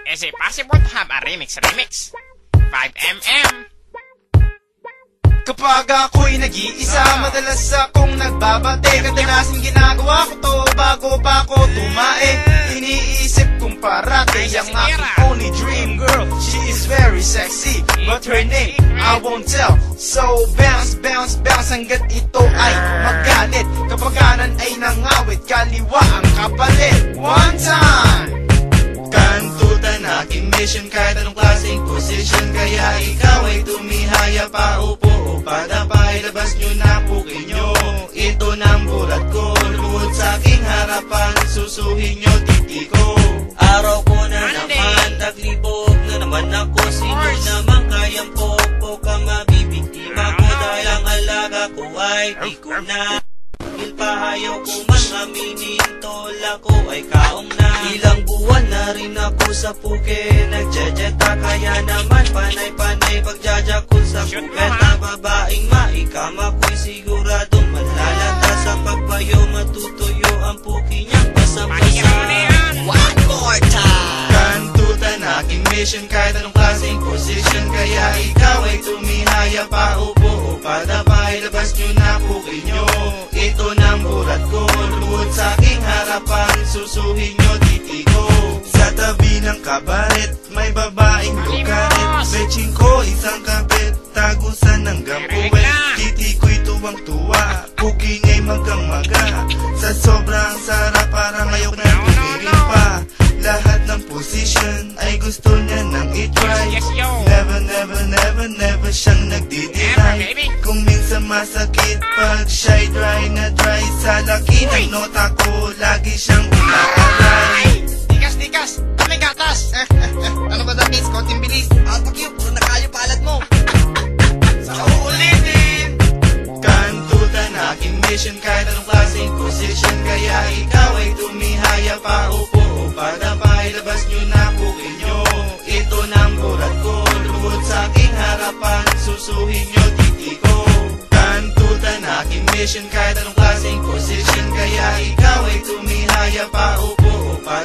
Is it possible to have a remix? 5mm. Kapag ako'y nag-iisa, madalas akong nagbabate. Kadalasan ginagawa ko to bago pa ako tumae. Iniisip kong parati ang aking only dream girl. She is very sexy, but her name I won't tell. So bounce, bounce, bounce hanggat ito ay magalit. Kapag kanan ay nangawit, kaliwa ang kapalit. One time! Kantutan aking mission kahit anong klaseng position. Kaya ikaw ay tumihaya pa, upo o padapay. Labas nyo na pukin nyo, ito ng bulat ko. Lumuhod sa aking harapan, susuhin nyo titi ko. Araw ko na naman, taglibog na naman ako. Sino naman kayang popo ka mabibiktima ko? Dahil ang alaga ko ay di ko na pahayaw ko man aminin, tola ko ay kaong na. Ilang buwan na rin ako sa puke, nagjejeta. Kaya naman panay-panay pagjajakul sa kubeta. Babaeng maikama ko'y siguradong malalata. Sa pagpayo matutuyo ang puki niyang basa-basa. One more time! Kantutan aking mission kahit anong klaseng position. Kaya ikaw ay tumihaya pa, upo o padapay. Labas nyo na puki nyo, ito ng bulat ko. Lumuhod sa aking harapan, susuhin nyo titi ko. Sa tabi ng kabaret, may babaeng lukaret. Beching ko isang kabit, tagusan ng gampuwet. Titi ko'y tuwang-tuwa, puking ay magang-maga. Sa sobrang sarap, parang ayaw na tumirin pa. Lahat ng position ay gusto niya nang i-try. Never, never, never, never siyang nagdi-deny. Kung minsan masakit pag siya'y dry na dry. Sa laki ng nota ko, lagi siyang umaaray. Tikas! May gatas! Ano ba that means? Konting bilis. Fuck you, puro nakayo palad mo. Sa uulitin! Kantutan aking mission kahit anong klaseng position. Kaya ikaw ay tumihaya pa, upo o padapay. Labas nyo na pukin nyo, ito ng bulat ko. Lumuhod sa aking harapan, susuhin nyo titi ko. Kantutan aking mission kahit anong klaseng position. Kaya ikaw ay tumihaya pa, upo o padapay.